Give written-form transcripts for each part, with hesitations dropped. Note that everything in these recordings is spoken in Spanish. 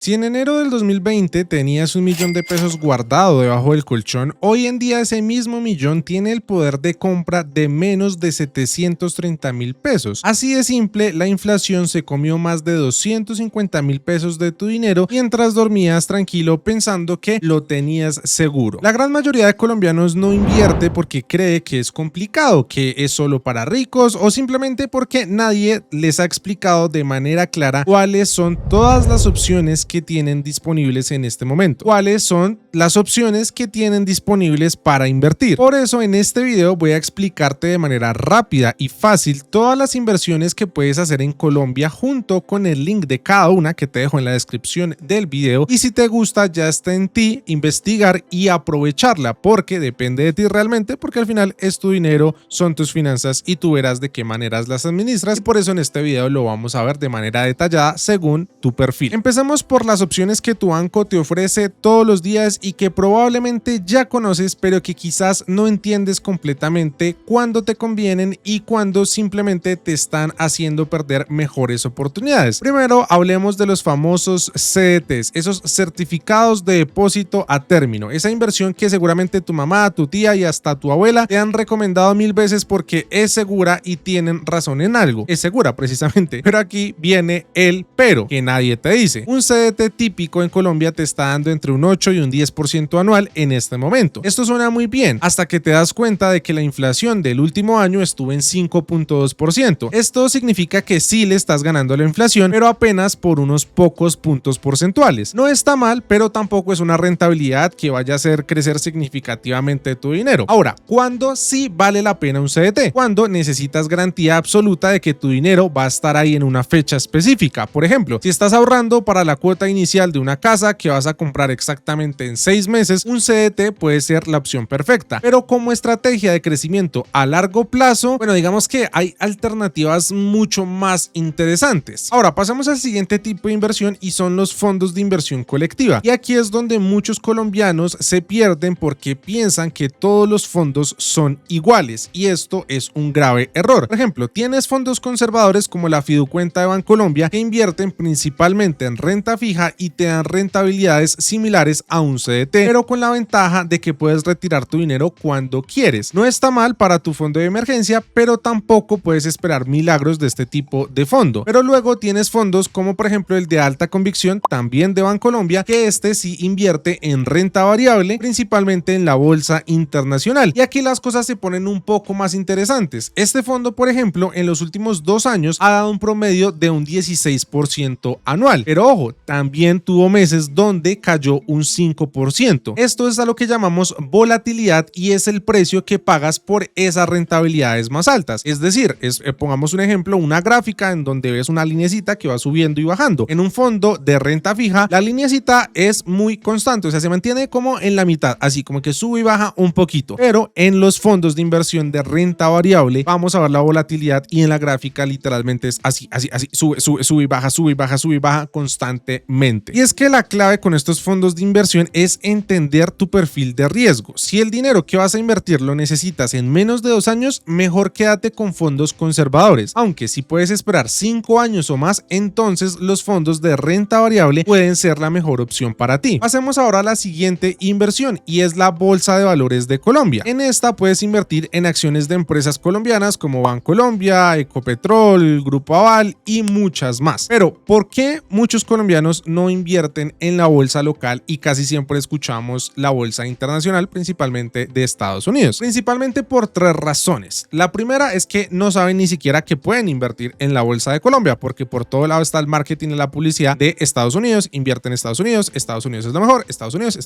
Si en enero del 2020 tenías 1 millón de pesos guardado debajo del colchón, hoy en día ese mismo millón tiene el poder de compra de menos de 730.000 pesos. Así de simple, la inflación se comió más de 250.000 pesos de tu dinero mientras dormías tranquilo pensando que lo tenías seguro. La gran mayoría de colombianos no invierte porque cree que es complicado, que es solo para ricos o simplemente porque nadie les ha explicado de manera clara cuáles son todas las opciones que tienen disponibles en este momento, cuáles son las opciones que tienen disponibles para invertir. Por eso en este video voy a explicarte de manera rápida y fácil todas las inversiones que puedes hacer en Colombia junto con el link de cada una que te dejo en la descripción del video, y si te gusta ya está en ti investigar y aprovecharla, porque depende de ti realmente, porque al final es tu dinero, son tus finanzas y tú verás de qué maneras las administras, y por eso en este video lo vamos a ver de manera detallada según tu perfil. Empecemos por las opciones que tu banco te ofrece todos los días y que probablemente ya conoces, pero que quizás no entiendes completamente cuándo te convienen y cuándo simplemente te están haciendo perder mejores oportunidades. Primero hablemos de los famosos CDTs, esos certificados de depósito a término, esa inversión que seguramente tu mamá, tu tía y hasta tu abuela te han recomendado 1000 veces porque es segura y tienen razón en algo, es segura precisamente, pero aquí viene el pero que nadie te dice. Un CDT típico en Colombia te está dando entre un 8 y un 10% anual en este momento. Esto suena muy bien hasta que te das cuenta de que la inflación del último año estuvo en 5.2%. Esto significa que sí le estás ganando a la inflación, pero apenas por unos pocos puntos porcentuales. No está mal, pero tampoco es una rentabilidad que vaya a hacer crecer significativamente tu dinero. Ahora, ¿cuándo sí vale la pena un CDT? Cuando necesitas garantía absoluta de que tu dinero va a estar ahí en una fecha específica. Por ejemplo, si estás ahorrando para la cuota inicial de una casa que vas a comprar exactamente en 6 meses, un CDT puede ser la opción perfecta. Pero como estrategia de crecimiento a largo plazo, bueno, digamos que hay alternativas mucho más interesantes. Ahora pasemos al siguiente tipo de inversión y son los fondos de inversión colectiva. Y aquí es donde muchos colombianos se pierden porque piensan que todos los fondos son iguales, y esto es un grave error. Por ejemplo, tienes fondos conservadores como la Fiducuenta de Bancolombia que invierten principalmente en renta fija y te dan rentabilidades similares a un CDT, pero con la ventaja de que puedes retirar tu dinero cuando quieres. No está mal para tu fondo de emergencia, pero tampoco puedes esperar milagros de este tipo de fondo. Pero luego tienes fondos como por ejemplo el de alta convicción, también de Bancolombia, que este sí invierte en renta variable, principalmente en la bolsa internacional. Y aquí las cosas se ponen un poco más interesantes. Este fondo, por ejemplo, en los últimos 2 años ha dado un promedio de un 16% anual. Pero ojo, también tuvo meses donde cayó un 5%. Esto es a lo que llamamos volatilidad y es el precio que pagas por esas rentabilidades más altas. Es decir, pongamos un ejemplo, una gráfica en donde ves una lineecita que va subiendo y bajando. En un fondo de renta fija, la lineecita es muy constante, o sea, se mantiene como en la mitad, así como que sube y baja un poquito. Pero en los fondos de inversión de renta variable, vamos a ver la volatilidad y en la gráfica literalmente es así, sube y baja, sube y baja, sube y baja constantemente. Y es que la clave con estos fondos de inversión es entender tu perfil de riesgo. Si el dinero que vas a invertir lo necesitas en menos de 2 años, mejor quédate con fondos conservadores. Aunque si puedes esperar 5 años o más, entonces los fondos de renta variable pueden ser la mejor opción para ti. Pasemos ahora a la siguiente inversión y es la Bolsa de Valores de Colombia. En esta puedes invertir en acciones de empresas colombianas como Bancolombia, Ecopetrol, Grupo Aval y muchas más. Pero ¿por qué muchos colombianos no invierten en la bolsa local y casi siempre escuchamos la bolsa internacional, principalmente de Estados Unidos? Principalmente por 3 razones. La primera es que no saben ni siquiera que pueden invertir en la bolsa de Colombia, porque por todo lado está el marketing y la publicidad de Estados Unidos, invierte en Estados Unidos es lo mejor, Estados Unidos y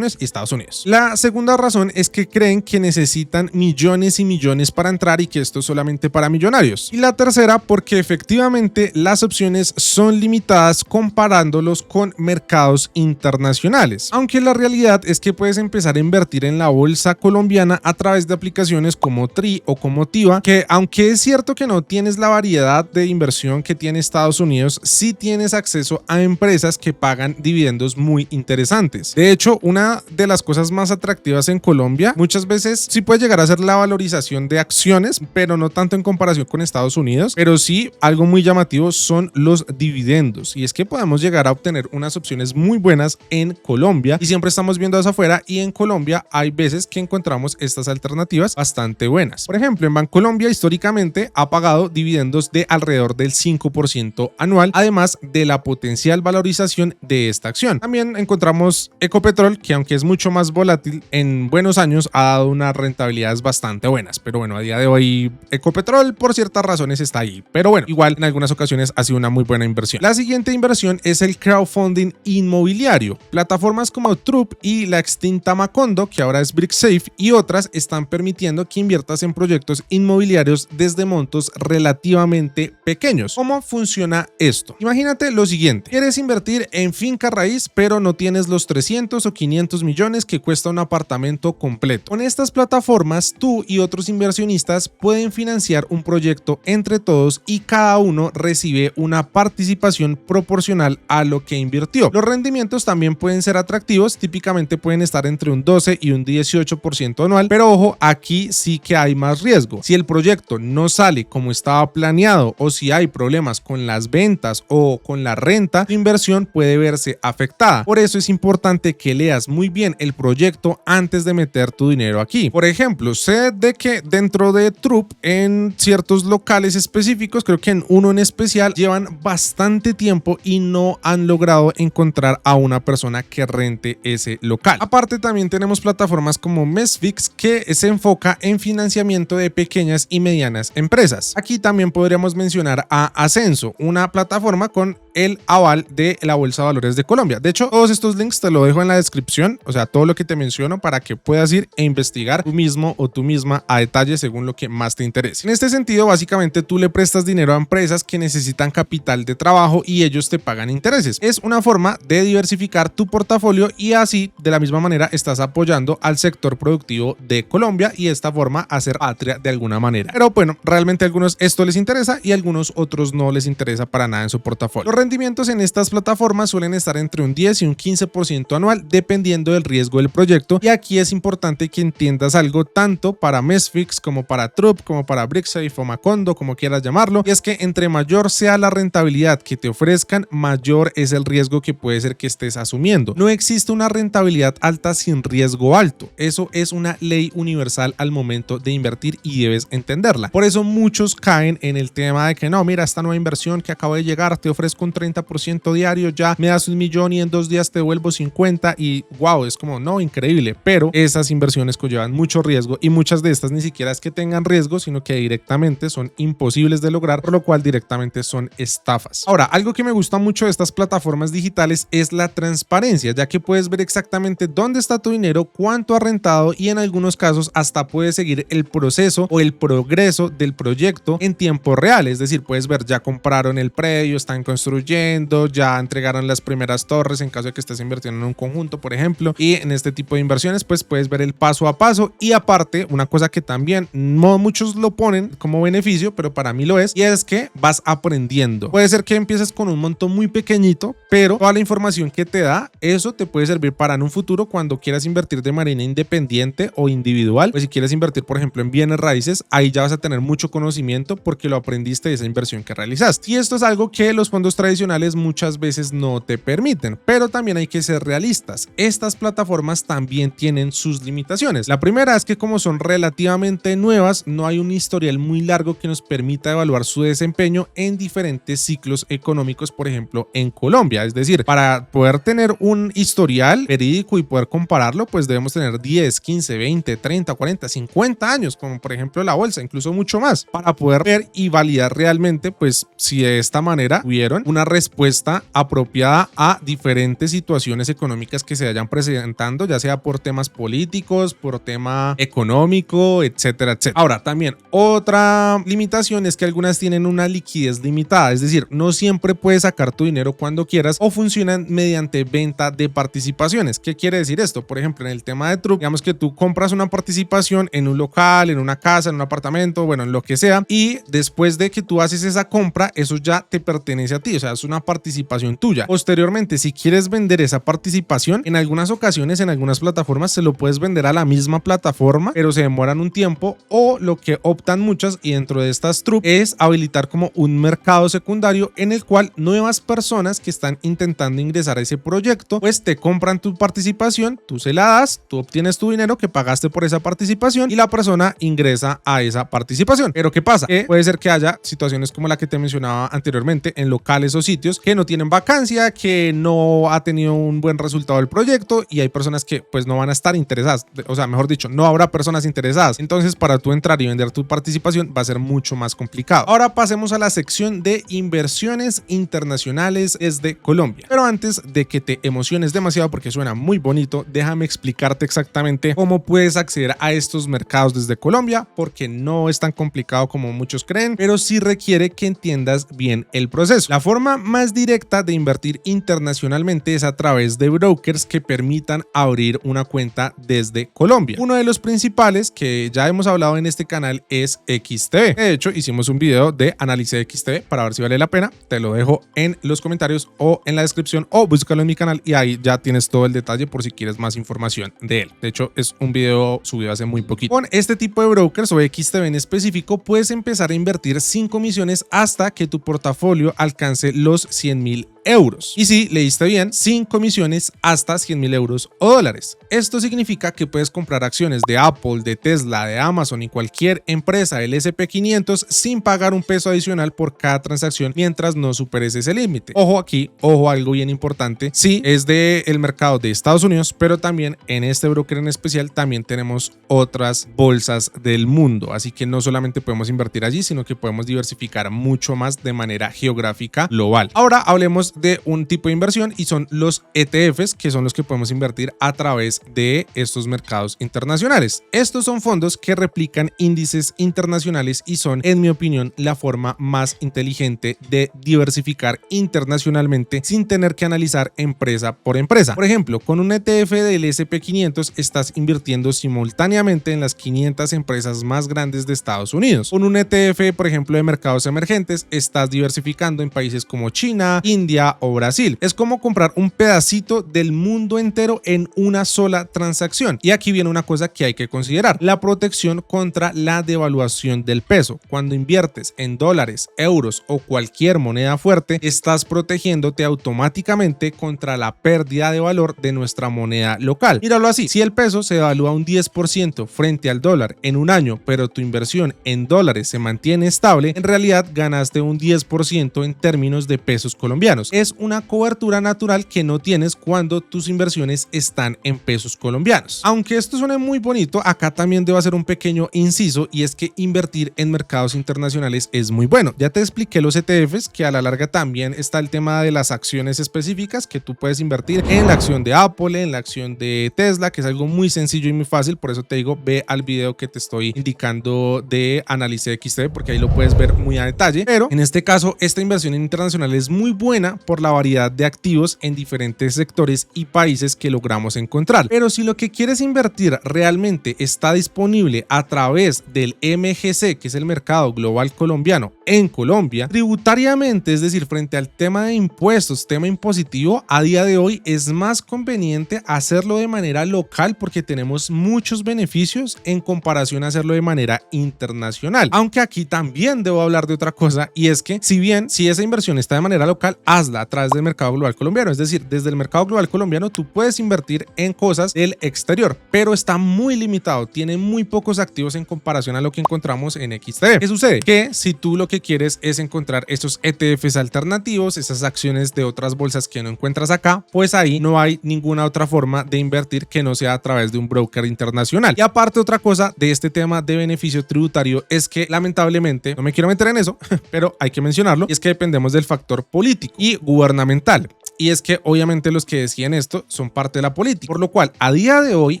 Estados Unidos. La segunda razón es que creen que necesitan millones y millones para entrar y que esto es solamente para millonarios. Y la tercera, porque efectivamente las opciones son limitadas comparándolos con mercados internacionales. Aunque la realidad es que puedes empezar a invertir en la bolsa colombiana a través de aplicaciones como TRI o como Tiva, que aunque es cierto que no tienes la variedad de inversión que tiene Estados Unidos, sí tienes acceso a empresas que pagan dividendos muy interesantes. De hecho, una de las cosas más atractivas en Colombia muchas veces sí puede llegar a ser la valorización de acciones, pero no tanto en comparación con Estados Unidos, pero sí algo muy llamativo son los dividendos, y es que podemos llegar a obtener unas opciones muy buenas en Colombia y siempre estamos viendo hacia afuera, y en Colombia hay veces que encontramos estas alternativas bastante buenas. Por ejemplo, en Bancolombia históricamente ha pagado dividendos de alrededor del 5% anual, además de la potencial valorización de esta acción. También encontramos Ecopetrol, que aunque es mucho más volátil, en buenos años ha dado unas rentabilidades bastante buenas, pero bueno, a día de hoy Ecopetrol por ciertas razones está ahí, pero bueno, igual en algunas ocasiones ha sido una muy buena inversión. La siguiente inversión es el crowdfunding inmobiliario. Plataformas como Troop y la extinta Macondo, que ahora es BrickSafe, y otras están permitiendo que inviertas en proyectos inmobiliarios desde montos relativamente pequeños. ¿Cómo funciona esto? Imagínate lo siguiente: quieres invertir en finca raíz, pero no tienes los 300 o 500 millones que cuesta un apartamento completo. Con estas plataformas, tú y otros inversionistas pueden financiar un proyecto entre todos y cada uno recibe una participación proporcional a lo que invirtió. Los rendimientos también pueden ser atractivos, típicamente pueden estar entre un 12 y un 18% anual, pero ojo, aquí sí que hay más riesgo. Si el proyecto no sale como estaba planeado, o si hay problemas con las ventas o con la renta, tu inversión puede verse afectada. Por eso es importante que leas muy bien el proyecto antes de meter tu dinero aquí. Por ejemplo, sé de que dentro de Troop, en ciertos locales específicos, creo que en uno en especial, llevan bastante tiempo y no han logrado encontrar a una persona que rente ese local. Aparte, también tenemos plataformas como Mesfix, que se enfoca en financiamiento de pequeñas y medianas empresas. Aquí también podríamos mencionar a Ascenso, una plataforma con el aval de la Bolsa de Valores de Colombia. De hecho, todos estos links te lo dejo en la descripción, o sea, todo lo que te menciono, para que puedas ir e investigar tú mismo o tú misma a detalle según lo que más te interese. En este sentido, básicamente tú le prestas dinero a empresas que necesitan capital de trabajo y ellos te pagan intereses. Es una forma de diversificar tu portafolio y así, de la misma manera, estás apoyando al sector productivo de Colombia y de esta forma hacer patria de alguna manera. Pero bueno, realmente a algunos esto les interesa y a algunos otros no les interesa para nada en su portafolio. Los rendimientos en estas plataformas suelen estar entre un 10 y un 15% anual, dependiendo del riesgo del proyecto, y aquí es importante que entiendas algo tanto para Mesfix como para Troop, como para BrickSafe o Macondo, como quieras llamarlo, y es que entre mayor sea la rentabilidad que te ofrezcan, mayor es el riesgo que puede ser que estés asumiendo. No existe una rentabilidad alta sin riesgo alto. Eso es una ley universal al momento de invertir y debes entenderla. Por eso muchos caen en el tema de que no, mira, esta nueva inversión que acabo de llegar, te ofrezco un 30% diario, ya me das 1 millón y en 2 días te devuelvo 50 y wow, es como no, increíble, pero esas inversiones conllevan mucho riesgo y muchas de estas ni siquiera es que tengan riesgo, sino que directamente son imposibles de lograr, por lo cual directamente son estafas. Ahora, algo que me gusta mucho de estas plataformas digitales es la transparencia, ya que puedes ver exactamente dónde está tu dinero, cuánto ha rentado y en algunos casos hasta puedes seguir el proceso o el progreso del proyecto en tiempo real, es decir, puedes ver ya compraron el predio, están construyendo, ya entregaron las primeras torres en caso de que estés invirtiendo en un conjunto, por ejemplo, y en este tipo de inversiones pues puedes ver el paso a paso. Y aparte, una cosa que también no muchos lo ponen como beneficio, pero para mí lo es, y es que vas aprendiendo. Puede ser que empieces con un monto muy pequeñito, pero toda la información que te da, eso te puede servir para en un futuro cuando quieras invertir de manera independiente o individual. Pues si quieres invertir, por ejemplo, en bienes raíces, ahí ya vas a tener mucho conocimiento porque lo aprendiste de esa inversión que realizaste. Y esto es algo que los fondos tradicionales muchas veces no te permiten, pero también hay que ser realistas. Estas plataformas también tienen sus limitaciones. La primera es que como son relativamente nuevas, no hay un historial muy largo que nos permita evaluar su desempeño en diferentes ciclos económicos, por ejemplo, en Colombia. Es decir, para poder tener un historial verídico y poder compararlo, pues debemos tener 10, 15, 20, 30, 40, 50 años, como por ejemplo la bolsa, incluso mucho más, para poder ver y validar realmente, pues, si de esta manera tuvieron una respuesta apropiada a diferentes situaciones económicas que se vayan presentando, ya sea por temas políticos, por tema económico, etcétera, etcétera. Ahora, también otra limitación es que algunas tienen una liquidez limitada, es decir, no siempre puedes sacar tu dinero cuando quieras o funcionan mediante venta de participaciones. ¿Qué quiere decir esto? Por ejemplo, en el tema de Troop, digamos que tú compras una participación en un local, en una casa, en un apartamento, bueno, en lo que sea, y después de que tú haces esa compra, eso ya te pertenece a ti, o sea, es una participación tuya. Posteriormente, si quieres vender esa participación, en algunas ocasiones, en algunas plataformas, se lo puedes vender a la misma plataforma, pero se demoran un tiempo, o lo que optan muchas, y dentro de estas Troop, es habilitar como un mercado secundario en el cual nuevas personas que están intentando ingresar a ese proyecto, pues te compran tu participación, tú se la das, tú obtienes tu dinero que pagaste por esa participación y la persona ingresa a esa participación. Pero ¿qué pasa? Que puede ser que haya situaciones como la que te mencionaba anteriormente en locales o sitios que no tienen vacancia, que no ha tenido un buen resultado del proyecto y hay personas que pues no van a estar interesadas, o sea, mejor dicho, no habrá personas interesadas. Entonces, para tú entrar y vender tu participación va a ser mucho más complicado. Ahora pasemos a la sección de inversiones internacionales desde Colombia. Pero antes de que te emociones demasiado porque suena muy bonito, déjame explicarte exactamente cómo puedes acceder a estos mercados desde Colombia, porque no es tan complicado como muchos creen, pero sí requiere que entiendas bien el proceso. La forma más directa de invertir internacionalmente es a través de brokers que permitan abrir una cuenta desde Colombia. Uno de los principales que ya hemos hablado en este canal es XTB. De hecho, hicimos un video de análisis de XTB para ver si vale la pena. Te lo dejo en los comentarios o en la descripción o búscalo en mi canal y ahí ya tienes todo el detalle por si quieres más información de él. De hecho, es un video subido hace muy poquito. Con este tipo de brokers o XTB en específico, puedes empezar a invertir sin comisiones hasta que tu portafolio alcance los 100.000 euros. Y si leíste bien, sin comisiones hasta 100.000 euros o dólares. Esto significa que puedes comprar acciones de Apple, de Tesla, de Amazon y cualquier empresa del S&P 500 sin pagar un peso adicional por cada transacción mientras no superes ese límite. Ojo aquí, ojo, algo bien importante. Sí, es del mercado de Estados Unidos, pero también en este broker en especial también tenemos otras bolsas del mundo. Así que no solamente podemos invertir allí, sino que podemos diversificar mucho más de manera geográfica global. Ahora hablemos de un tipo de inversión y son los ETFs, que son los que podemos invertir a través de estos mercados internacionales. Estos son fondos que replican índices internacionales y son, en mi opinión, la forma más inteligente de diversificar internacionalmente sin tener que analizar empresa por empresa. Por ejemplo, con un ETF del S&P 500 estás invirtiendo simultáneamente en las 500 empresas más grandes de Estados Unidos. Con un ETF, por ejemplo, de mercados emergentes, estás diversificando en países como China, India o Brasil. Es como comprar un pedacito del mundo entero en una sola transacción. Y aquí viene una cosa que hay que considerar: la protección contra la devaluación del peso. Cuando inviertes en dólares, euros o cualquier moneda fuerte, estás protegiéndote automáticamente contra la pérdida de valor de nuestra moneda local. Míralo así: si el peso se devalúa un 10% frente al dólar en un año, pero tu inversión en dólares se mantiene estable, en realidad ganaste un 10% en términos de pesos colombianos. Es una cobertura natural que no tienes cuando tus inversiones están en pesos colombianos. Aunque esto suene muy bonito, acá también debo hacer un pequeño inciso, y es que invertir en mercados internacionales es muy bueno. Ya te expliqué los ETFs, que a la larga también está el tema de las acciones específicas, que tú puedes invertir en la acción de Apple, en la acción de Tesla, que es algo muy sencillo y muy fácil. Por eso te digo, ve al video que te estoy indicando de análisis de XTB, porque ahí lo puedes ver muy a detalle. Pero en este caso, esta inversión internacional es muy buena por la variedad de activos en diferentes sectores y países que logramos encontrar. Pero si lo que quieres invertir realmente está disponible a través del MGC, que es el mercado global colombiano, en Colombia, tributariamente, es decir, frente al tema de impuestos, tema impositivo, a día de hoy es más conveniente hacerlo de manera local porque tenemos muchos beneficios en comparación a hacerlo de manera internacional. Aunque aquí también debo hablar de otra cosa, y es que si esa inversión está de manera local, hazla a través del mercado global colombiano. Es decir, desde el mercado global colombiano tú puedes invertir en cosas del exterior, pero está muy limitado, tiene muy pocos activos en comparación a lo que encontramos en XTB. ¿Qué sucede? Que si tú lo que quieres es encontrar estos ETFs alternativos, esas acciones de otras bolsas que no encuentras acá, pues ahí no hay ninguna otra forma de invertir que no sea a través de un broker internacional. Y aparte, otra cosa de este tema de beneficio tributario es que lamentablemente, no me quiero meter en eso, pero hay que mencionarlo, y es que dependemos del factor político y gubernamental. Y es que obviamente los que deciden esto son parte de la política, por lo cual a día de hoy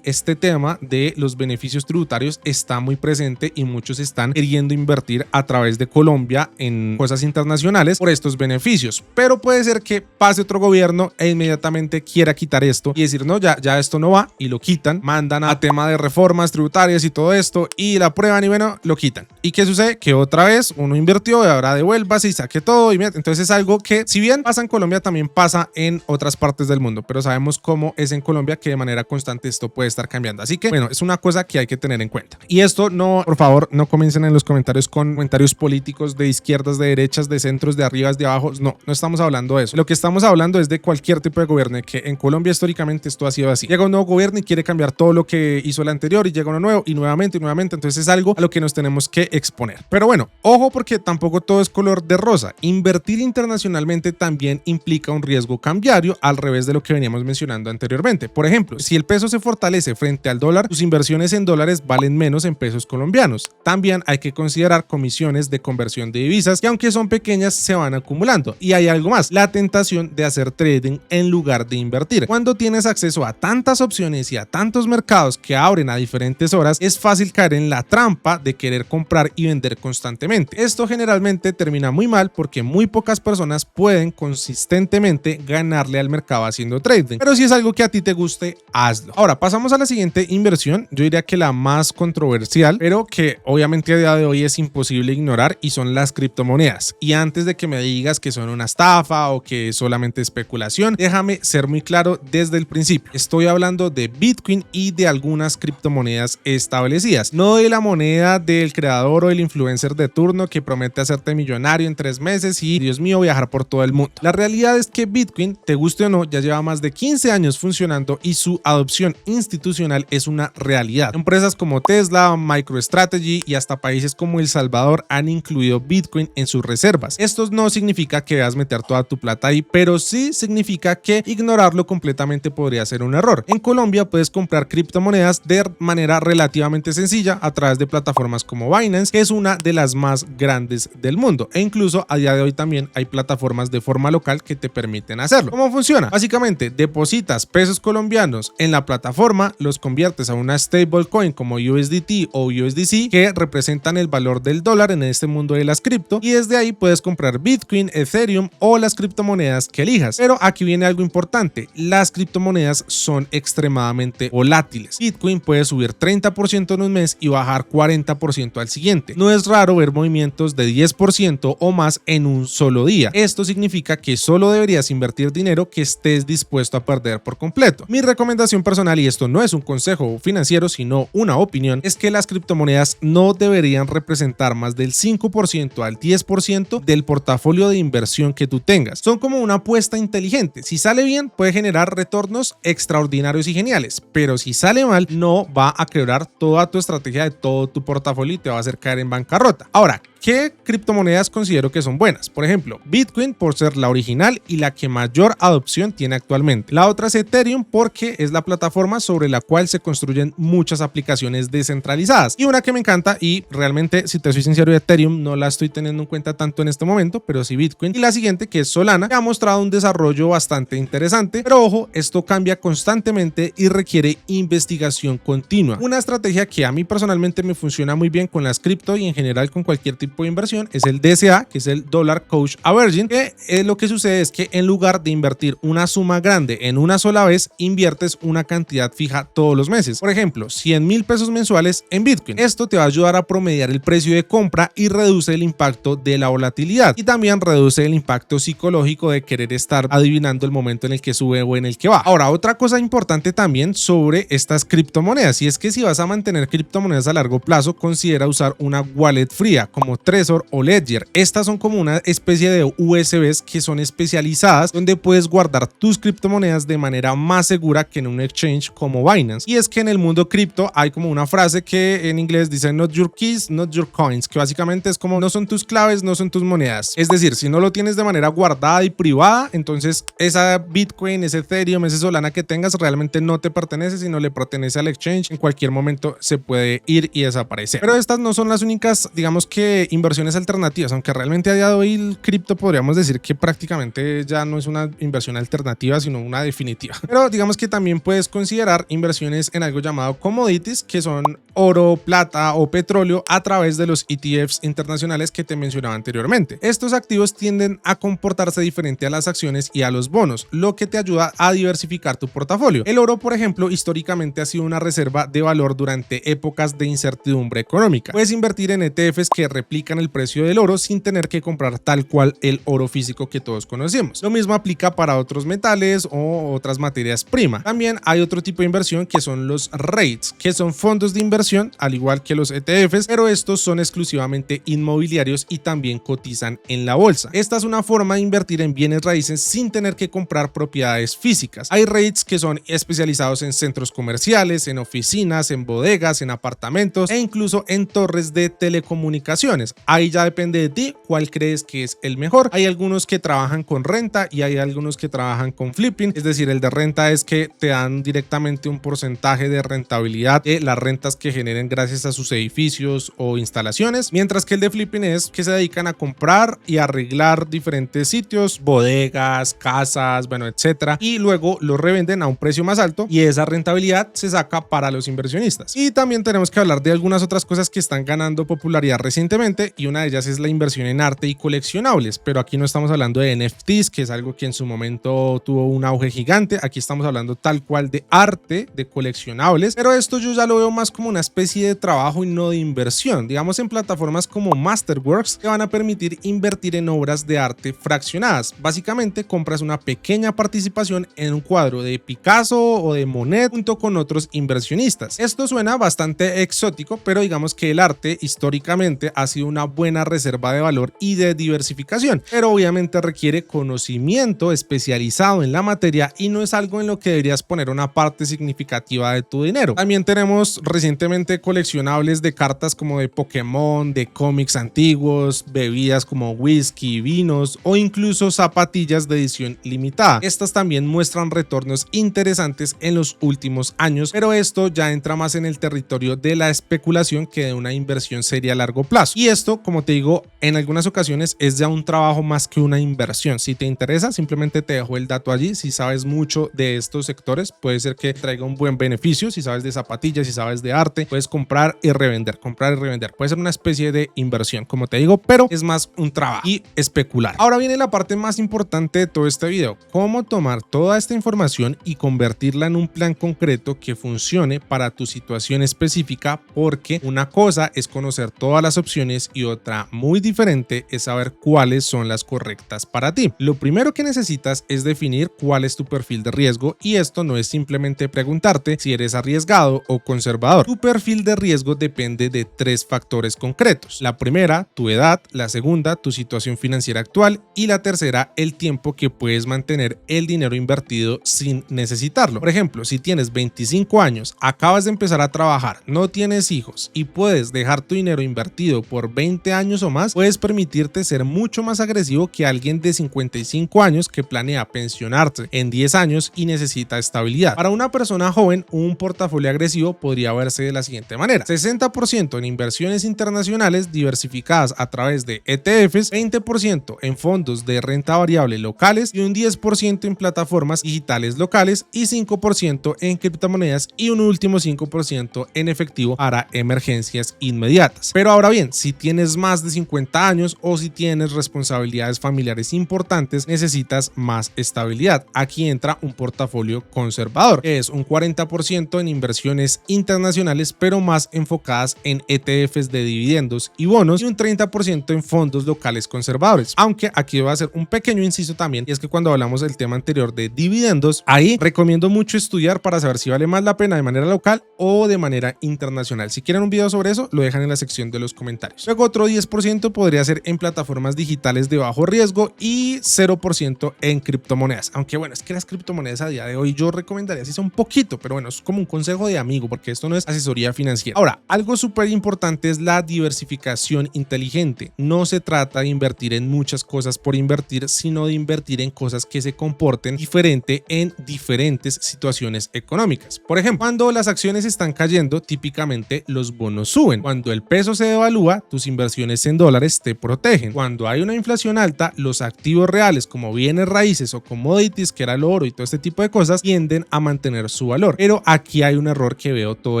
este tema de los beneficios tributarios está muy presente y muchos están queriendo invertir a través de Colombia en cosas internacionales por estos beneficios. Pero puede ser que pase otro gobierno e inmediatamente quiera quitar esto y decir no, ya esto no va, y lo quitan, mandan a tema de reformas tributarias y todo esto y la prueban y bueno, lo quitan. ¿Y qué sucede? Que otra vez uno invirtió y ahora devuélvase y saque todo, y entonces es algo que, si bien pasa en Colombia, también pasa en otras partes del mundo, pero sabemos cómo es en Colombia, que de manera constante esto puede estar cambiando. Así que bueno, es una cosa que hay que tener en cuenta. Y esto no, por favor, no comiencen en los comentarios con comentarios políticos de izquierdas, de derechas, de centros, de arribas, de abajo. No, no estamos hablando de eso. Lo que estamos hablando es de cualquier tipo de gobierno, que en Colombia históricamente esto ha sido así. Llega un nuevo gobierno y quiere cambiar todo lo que hizo el anterior, y llega uno nuevo y nuevamente y nuevamente. Entonces es algo a lo que nos tenemos que exponer. Pero bueno, ojo, porque tampoco todo es color de rosa. Invertir internacionalmente también implica un riesgo cambiario, al revés de lo que veníamos mencionando anteriormente. Por ejemplo, si el peso se fortalece frente al dólar, tus inversiones en dólares valen menos en pesos colombianos. También hay que considerar comisiones de conversión de divisas, que aunque son pequeñas se van acumulando. Y hay algo más, la tentación de hacer trading en lugar de invertir. Cuando tienes acceso a tantas opciones y a tantos mercados que abren a diferentes horas, es fácil caer en la trampa de querer comprar y vender constantemente. Esto generalmente termina muy mal, porque muy pocas personas pueden consistentemente ganarle al mercado haciendo trading. Pero si es algo que a ti te guste, hazlo. Ahora pasamos a la siguiente inversión. Yo diría que la más controversial, pero que obviamente a día de hoy es imposible ignorar, y son las criptomonedas. Y antes de que me digas que son una estafa o que es solamente especulación, déjame ser muy claro desde el principio. Estoy hablando de Bitcoin y de algunas criptomonedas establecidas, no de la moneda del creador o el influencer de turno que promete hacerte millonario en 3 meses y, Dios mío, viajar por todo el mundo. La realidad es que Bitcoin, te guste o no, ya lleva más de 15 años funcionando y su adopción institucional es una realidad. Empresas como Tesla, MicroStrategy y hasta países como El Salvador han incluido Bitcoin en sus reservas. Esto no significa que debas meter toda tu plata ahí, pero sí significa que ignorarlo completamente podría ser un error. En Colombia puedes comprar criptomonedas de manera relativamente sencilla a través de plataformas como Binance, que es una de las más grandes del mundo, e incluso a día de hoy también hay plataformas de forma local que te permiten hacerlo. ¿Cómo funciona? Básicamente depositas pesos colombianos en la plataforma, los conviertes a una stablecoin como USDT o USDC, que representan el valor del dólar en este mundo de las cripto, y desde ahí puedes comprar Bitcoin, Ethereum o las criptomonedas que elijas. Pero aquí viene algo importante: las criptomonedas son extremadamente volátiles. Bitcoin puede subir 30% en un mes y bajar 40% al siguiente. No es raro ver movimientos de 10% o más en un solo día. Esto significa que solo deberías invertir dinero que estés dispuesto a perder por completo. Mi recomendación personal, y esto no es un consejo financiero sino una opinión, es que las criptomonedas no deberían representar más del 5% al 10% del portafolio de inversión que tú tengas. Son como una apuesta inteligente. Si sale bien, puede generar retornos extraordinarios y geniales, pero si sale mal, no va a quebrar toda tu estrategia de todo tu portafolio y te va a hacer caer en bancarrota. Ahora, ¿qué criptomonedas considero que son buenas? Por ejemplo, Bitcoin, por ser la original y la que mayor adopción tiene actualmente. La otra es Ethereum, porque es la plataforma sobre la cual se construyen muchas aplicaciones descentralizadas. Y una que me encanta, y realmente, si te soy sincero, Ethereum no la estoy teniendo en cuenta tanto en este momento, pero sí Bitcoin. Y la siguiente, que es Solana, que ha mostrado un desarrollo bastante interesante, pero ojo, esto cambia constantemente y requiere investigación continua. Una estrategia que a mí personalmente me funciona muy bien con las cripto y en general con cualquier tipo de inversión es el DCA, que es el Dollar Cost Averaging, que lo que sucede es que en lugar de invertir una suma grande en una sola vez, inviertes una cantidad fija todos los meses. Por ejemplo, 100,000 pesos mensuales en Bitcoin. Esto te va a ayudar a promediar el precio de compra y reduce el impacto de la volatilidad, y también reduce el impacto psicológico de querer estar adivinando el momento en el que sube o en el que va. Ahora, otra cosa importante también sobre estas criptomonedas, y es que si vas a mantener criptomonedas a largo plazo, considera usar una wallet fría como Trezor o Ledger. Estas son como una especie de USBs que son especializadas, donde puedes guardar tus criptomonedas de manera más segura que en un exchange como Binance. Y es que en el mundo cripto hay como una frase que en inglés dice not your keys, not your coins, que básicamente es como no son tus claves, no son tus monedas. Es decir, si no lo tienes de manera guardada y privada, entonces esa Bitcoin, ese Ethereum, ese Solana que tengas realmente no te pertenece, sino le pertenece al exchange. En cualquier momento se puede ir y desaparecer. Pero estas no son las únicas, digamos que, inversiones alternativas, aunque realmente a día de hoy el cripto podríamos decir que prácticamente ya no es una inversión alternativa, sino una definitiva. Pero digamos que también puedes considerar inversiones en algo llamado commodities, que son oro, plata o petróleo, a través de los ETFs internacionales que te mencionaba anteriormente. Estos activos tienden a comportarse diferente a las acciones y a los bonos, lo que te ayuda a diversificar tu portafolio. El oro, por ejemplo, históricamente ha sido una reserva de valor durante épocas de incertidumbre económica. Puedes invertir en ETFs que replican el precio del oro sin tener que comprar tal cual el oro físico que todos conocemos. Lo mismo mismo aplica para otros metales o otras materias primas. También hay otro tipo de inversión que son los REITs, que son fondos de inversión al igual que los ETFs, pero estos son exclusivamente inmobiliarios y también cotizan en la bolsa. Esta es una forma de invertir en bienes raíces sin tener que comprar propiedades físicas. Hay REITs que son especializados en centros comerciales, en oficinas, en bodegas, en apartamentos e incluso en torres de telecomunicaciones. Ahí ya depende de ti cuál crees que es el mejor. Hay algunos que trabajan con renta y hay algunos que trabajan con flipping, es decir, el de renta es que te dan directamente un porcentaje de rentabilidad de las rentas que generen gracias a sus edificios o instalaciones, mientras que el de flipping es que se dedican a comprar y arreglar diferentes sitios, bodegas, casas, bueno, etcétera, y luego los revenden a un precio más alto y esa rentabilidad se saca para los inversionistas. Y también tenemos que hablar de algunas otras cosas que están ganando popularidad recientemente y una de ellas es la inversión en arte y coleccionables, pero aquí no estamos hablando de NFTs, que es algo que en su momento tuvo un auge gigante. Aquí estamos hablando tal cual de arte, de coleccionables, pero esto yo ya lo veo más como una especie de trabajo y no de inversión, digamos en plataformas como Masterworks que van a permitir invertir en obras de arte fraccionadas. Básicamente compras una pequeña participación en un cuadro de Picasso o de Monet junto con otros inversionistas. Esto suena bastante exótico, pero digamos que el arte históricamente ha sido una buena reserva de valor y de diversificación, pero obviamente requiere conocimiento especializado en la materia y no es algo en lo que deberías poner una parte significativa de tu dinero. También tenemos recientemente coleccionables de cartas como de Pokémon, de cómics antiguos, bebidas como whisky, vinos o incluso zapatillas de edición limitada. Estas también muestran retornos interesantes en los últimos años, pero esto ya entra más en el territorio de la especulación que de una inversión seria a largo plazo. Y esto, como te digo, en algunas ocasiones es ya un trabajo más que una inversión. Si te interesa, simplemente te dejo el dato allí. Si sabes mucho de estos sectores, puede ser que traiga un buen beneficio. Si sabes de zapatillas, si sabes de arte, puedes comprar y revender, comprar y revender. Puede ser una especie de inversión, como te digo, pero es más un trabajo y especular. Ahora viene la parte más importante de todo este video: cómo tomar toda esta información y convertirla en un plan concreto que funcione para tu situación específica, porque una cosa es conocer todas las opciones y otra muy diferente es saber cuáles son las correctas para ti. Lo primero que necesitas es definir cuál es tu perfil de riesgo, y esto no es simplemente preguntarte si eres arriesgado o conservador. Tu perfil de riesgo depende de tres factores concretos: la primera, tu edad; la segunda, tu situación financiera actual; y la tercera, el tiempo que puedes mantener el dinero invertido sin necesitarlo. Por ejemplo, si tienes 25 años, acabas de empezar a trabajar, no tienes hijos y puedes dejar tu dinero invertido por 20 años o más, puedes permitirte ser mucho más agresivo que alguien de 55 años que planea pensionarse en 10 años y necesita estabilidad. Para una persona joven, un portafolio agresivo podría verse de la siguiente manera: 60% en inversiones internacionales diversificadas a través de ETFs, 20% en fondos de renta variable locales y un 10% en plataformas digitales locales y 5% en criptomonedas y un último 5% en efectivo para emergencias inmediatas. Pero ahora bien, si tienes más de 50 años o si tienes responsabilidades familiares importantes, necesitas más estabilidad. Aquí entra un portafolio conservador, que es un 40% en inversiones internacionales pero más enfocadas en ETFs de dividendos y bonos, y un 30% en fondos locales conservadores. Aunque aquí voy a hacer un pequeño inciso también, y es que cuando hablamos del tema anterior de dividendos, ahí recomiendo mucho estudiar para saber si vale más la pena de manera local o de manera internacional. Si quieren un video sobre eso, lo dejan en la sección de los comentarios. Luego otro 10% podría ser en plataformas digitales de bajo riesgo y 0% en criptomonedas. Aunque bueno, es que las criptomonedas a día de hoy yo recomendaría si sea un poquito, pero bueno, es como un consejo de amigo porque esto no es asesoría financiera. Ahora, algo súper importante es la diversificación inteligente. No se trata de invertir en muchas cosas por invertir, sino de invertir en cosas que se comporten diferente en diferentes situaciones económicas. Por ejemplo, cuando las acciones están cayendo, típicamente los bonos suben. Cuando el peso se devalúa, tus inversiones en dólares te protegen. Cuando hay una inflación alta, los activos reales como bienes raíces o commodities, que era el oro y todo este tipo de cosas, tienden a mantener su valor. Pero aquí hay un error que veo todo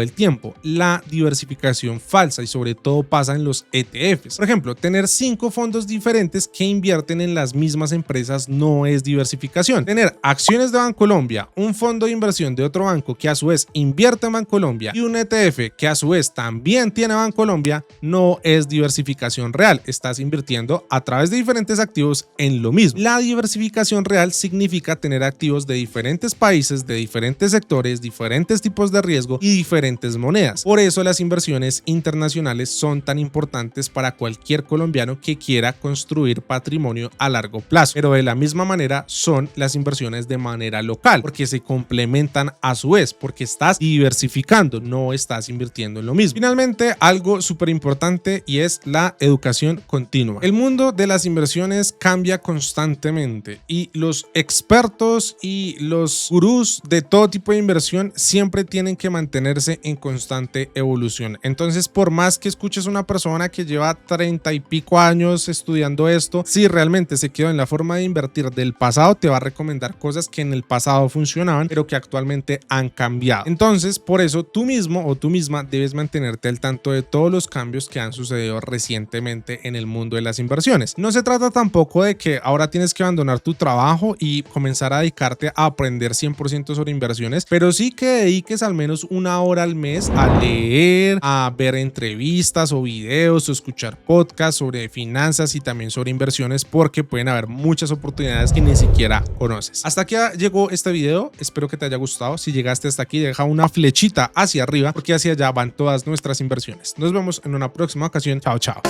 el tiempo: la diversificación falsa, y sobre todo pasa en los ETFs. Por ejemplo, tener 5 fondos diferentes que invierten en las mismas empresas no es diversificación. Tener acciones de Bancolombia, un fondo de inversión de otro banco que a su vez invierte en Bancolombia y un ETF que a su vez también tiene Bancolombia no es diversificación real. Estás invirtiendo a través de diferentes activos en lo mismo. La diversificación real significa tener activos de diferentes países, de diferentes sectores, diferentes tipos de riesgo y diferentes monedas. Por eso las inversiones internacionales son tan importantes para cualquier colombiano que quiera construir patrimonio a largo plazo. Pero de la misma manera son las inversiones de manera local, porque se complementan a su vez, porque estás diversificando, no estás invirtiendo en lo mismo. Finalmente, algo súper importante y es la educación continua. El mundo de las inversiones cambia constantemente y los expertos y los gurús de todo tipo de inversión siempre tienen que mantenerse en constante evolución. Entonces, por más que escuches una persona que lleva 30 y pico años estudiando esto, si realmente se quedó en la forma de invertir del pasado, te va a recomendar cosas que en el pasado funcionaban, pero que actualmente han cambiado. Entonces, por eso tú mismo o tú misma debes mantenerte al tanto de todos los cambios que han sucedido recientemente en el mundo de las inversiones. No se trata tampoco de que ahora tienes que abandonar tu trabajo y comenzar a dedicarte a aprender 100% sobre inversiones, pero sí que dediques al menos una hora al mes a leer, a ver entrevistas o videos o escuchar podcasts sobre finanzas y también sobre inversiones, porque pueden haber muchas oportunidades que ni siquiera conoces. Hasta aquí llegó este video, espero que te haya gustado. Si llegaste hasta aquí, deja una flechita hacia arriba porque hacia allá van todas nuestras inversiones. Nos vemos en una próxima ocasión. Chao, chao.